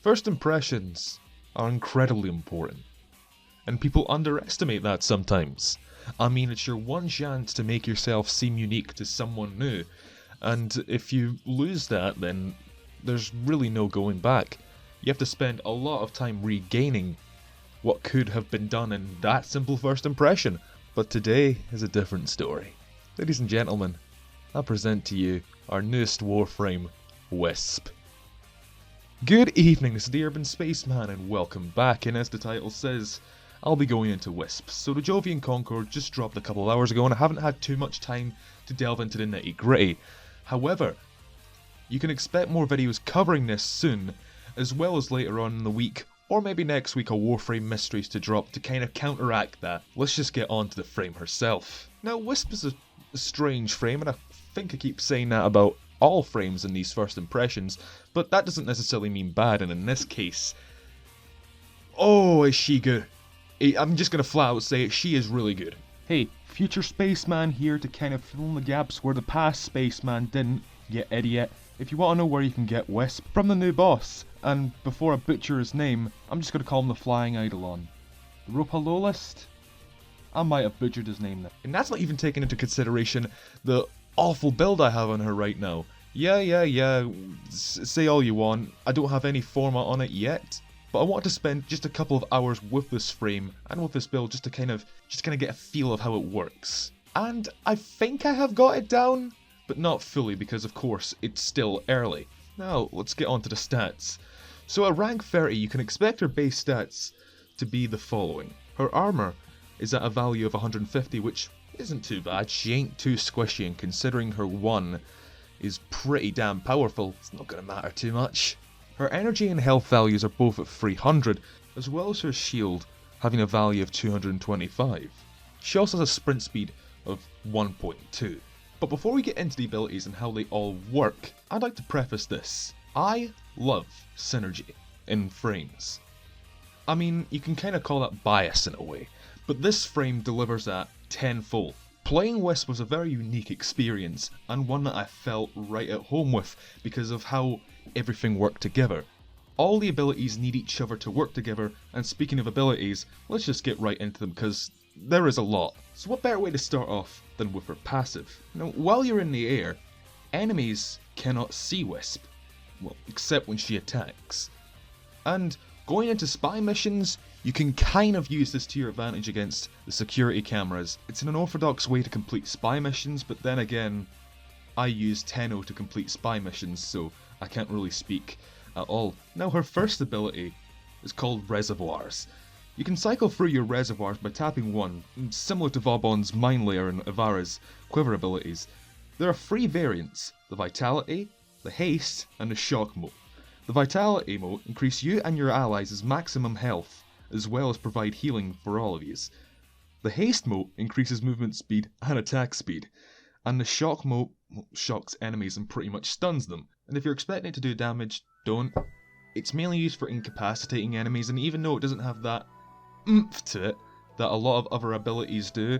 First impressions are incredibly important, and people underestimate that sometimes. I mean, it's your one chance to make yourself seem unique to someone new, and if you lose that, then there's really no going back. You have to spend a lot of time regaining what could have been done in that simple first impression. But today is a different story. Ladies and gentlemen, I present to you our newest Warframe, Wisp. Good evening, this is the Urban Spaceman, and welcome back. And as the title says, I'll be going into Wisp. So the Jovian Concord just dropped a couple of hours ago, and I haven't had too much time to delve into the nitty gritty. However, you can expect more videos covering this soon, as well as later on in the week, or maybe next week, a Warframe Mysteries to drop to kind of counteract that. Let's just get on to the frame herself. Now, Wisp is a strange frame, and I think I keep saying that about all frames in these first impressions, but that doesn't necessarily mean bad, and in this case, oh, is she good? I'm just gonna flat out say it, she is really good. Hey, future Spaceman here to kind of fill in the gaps where the past Spaceman didn't, you idiot. If you want to know where you can get Wisp, from the new boss, and before I butcher his name, I'm just gonna call him the Flying Eidolon. The Ropalolist? I might have butchered his name there. And that's not even taking into consideration the awful build I have on her right now. Yeah, say all you want, I don't have any format on it yet, but I want to spend just a couple of hours with this frame and with this build just to kind of get a feel of how it works. And I think I have got it down, but not fully because of course it's still early. Now let's get on to the stats. So at rank 30 you can expect her base stats to be the following. Her armor is at a value of 150, which isn't too bad. She ain't too squishy, and considering her 1 is pretty damn powerful, it's not gonna matter too much. Her energy and health values are both at 300, as well as her shield having a value of 225. She also has a sprint speed of 1.2. But before we get into the abilities and how they all work, I'd like to preface this. I love synergy in frames. I mean, you can kind of call that bias in a way, but this frame delivers that tenfold. Playing Wisp was a very unique experience, and one that I felt right at home with because of how everything worked together. All the abilities need each other to work together, and speaking of abilities, let's just get right into them because there is a lot. So what better way to start off than with her passive? Now, while you're in the air, enemies cannot see Wisp, well, except when she attacks. And going into spy missions, you can kind of use this to your advantage against the security cameras. It's an unorthodox way to complete spy missions, but then again, I use Tenno to complete spy missions, so I can't really speak at all. Now, her first ability is called Reservoirs. You can cycle through your reservoirs by tapping one, similar to Vauban's Mine Layer and Ivara's Quiver abilities. There are 3 variants: the Vitality, the Haste, and the Shock mode. The Vitality mode increases you and your allies' maximum health, as well as provide healing for all of you. The Haste mode increases movement speed and attack speed, and the Shock mode shocks enemies and pretty much stuns them. And if you're expecting it to do damage, don't. It's mainly used for incapacitating enemies, and even though it doesn't have that oomph to it that a lot of other abilities do,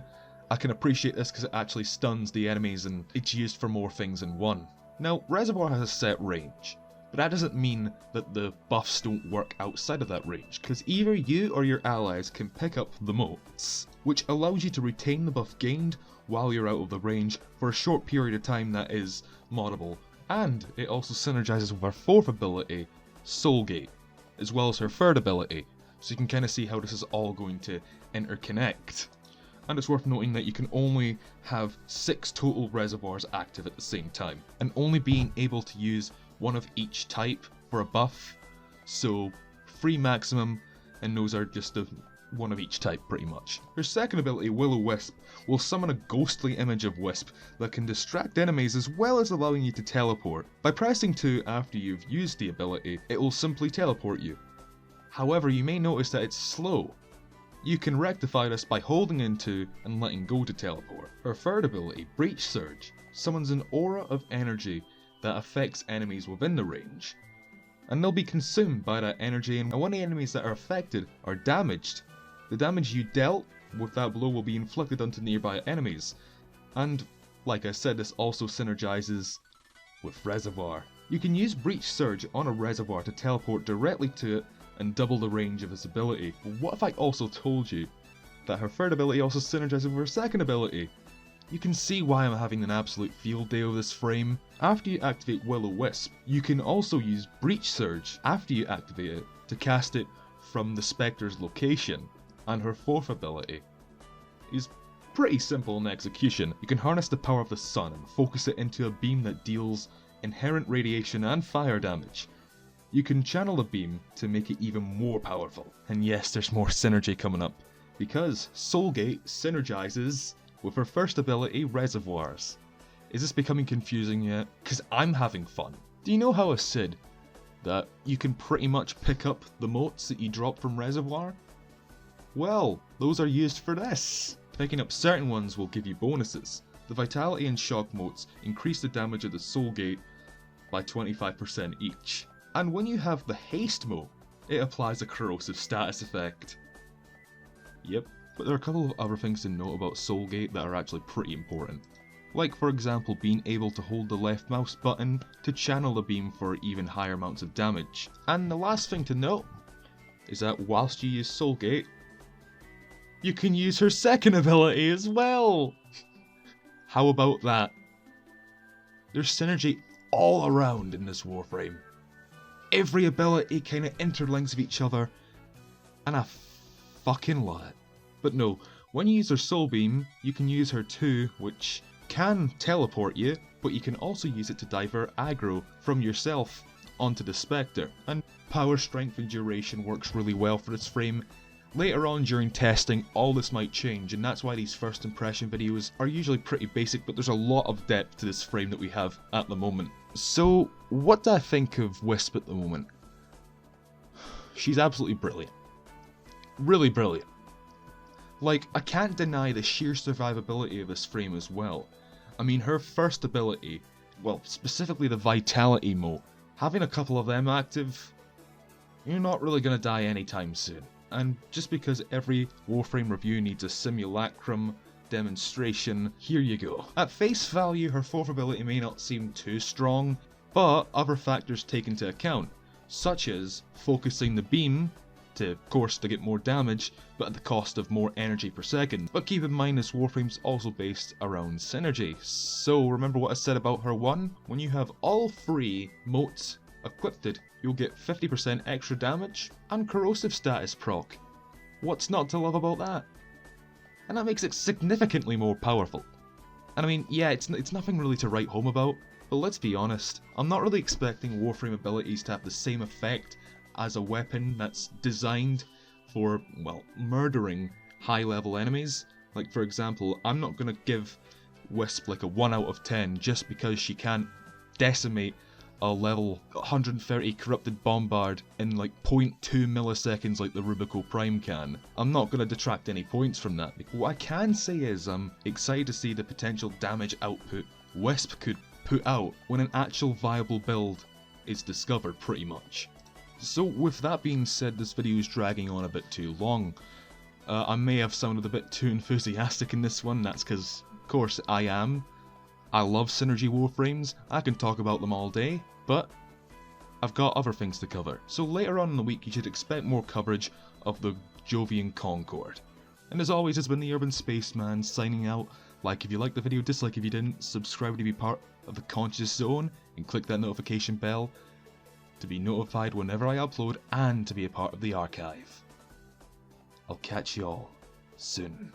I can appreciate this because it actually stuns the enemies and it's used for more things than one. Now, Reservoir has a set range, but that doesn't mean that the buffs don't work outside of that range, because either you or your allies can pick up the motes, which allows you to retain the buff gained while you're out of the range for a short period of time that is moddable, and it also synergizes with her 4th ability, Soulgate, as well as her 3rd ability, so you can kind of see how this is all going to interconnect. And it's worth noting that you can only have 6 total reservoirs active at the same time, and only being able to use one of each type for a buff, so 3 maximum, and those are just one of each type pretty much. Her second ability, Will-O-Wisp, will summon a ghostly image of Wisp that can distract enemies as well as allowing you to teleport. By pressing 2 after you've used the ability, it will simply teleport you. However, you may notice that it's slow. You can rectify this by holding in 2 and letting go to teleport. Her 3rd ability, Breach Surge, summons an aura of energy that affects enemies within the range, and they'll be consumed by that energy, and when the enemies that are affected are damaged, the damage you dealt with that blow will be inflicted onto nearby enemies. And like I said, this also synergizes with Reservoir. You can use Breach Surge on a reservoir to teleport directly to it and double the range of its ability. But what if I also told you that her third ability also synergizes with her second ability? You can see why I'm having an absolute field day with this frame. After you activate Will-O-Wisp, you can also use Breach Surge after you activate it to cast it from the Spectre's location, and her fourth ability is pretty simple in execution. You can harness the power of the sun and focus it into a beam that deals inherent radiation and fire damage. You can channel the beam to make it even more powerful. And yes, there's more synergy coming up, because Soulgate synergizes with her first ability, Reservoirs. Is this becoming confusing yet? Because I'm having fun. Do you know how I said that you can pretty much pick up the motes that you drop from Reservoir? Well, those are used for this. Picking up certain ones will give you bonuses. The Vitality and Shock motes increase the damage of the Soulgate by 25% each. And when you have the Haste mote, it applies a corrosive status effect. Yep. But there are a couple of other things to note about Soulgate that are actually pretty important. Like, for example, being able to hold the left mouse button to channel the beam for even higher amounts of damage. And the last thing to note is that whilst you use Soulgate, you can use her second ability as well! How about that? There's synergy all around in this Warframe. Every ability kind of interlinks with each other, and I fucking love it. But no, when you use her Soul Beam, you can use her too, which can teleport you, but you can also use it to divert aggro from yourself onto the Spectre. And power, strength and duration works really well for this frame. Later on during testing, all this might change, and that's why these first impression videos are usually pretty basic, but there's a lot of depth to this frame that we have at the moment. So, what do I think of Wisp at the moment? She's absolutely brilliant. Really brilliant. Like, I can't deny the sheer survivability of this frame as well. I mean, her first ability, well, specifically the Vitality mote, having a couple of them active, you're not really going to die anytime soon. And just because every Warframe review needs a simulacrum demonstration, here you go. At face value, her fourth ability may not seem too strong, but other factors take into account, such as focusing the beam, of course to get more damage, but at the cost of more energy per second. But keep in mind this Warframe's also based around synergy. So remember what I said about her one? When you have all three motes equipped, you'll get 50% extra damage and corrosive status proc. What's not to love about that? And that makes it significantly more powerful. And I mean, yeah, it's nothing really to write home about, but let's be honest, I'm not really expecting Warframe abilities to have the same effect as a weapon that's designed for, well, murdering high-level enemies. Like, for example, I'm not going to give Wisp like a 1 out of 10 just because she can't decimate a level 130 Corrupted Bombard in like 0.2 milliseconds like the Rubico Prime can. I'm not going to detract any points from that. What I can say is I'm excited to see the potential damage output Wisp could put out when an actual viable build is discovered, pretty much. So with that being said, this video is dragging on a bit too long. I may have sounded a bit too enthusiastic in this one, that's because, of course, I am. I love Synergy Warframes, I can talk about them all day, but I've got other things to cover. So later on in the week you should expect more coverage of the Jovian Concord. And as always, it's been the Urban Spaceman signing out. Like if you liked the video, dislike if you didn't, subscribe to be part of the Conscious Zone, and click that notification bell to be notified whenever I upload and to be a part of the archive. I'll catch y'all soon.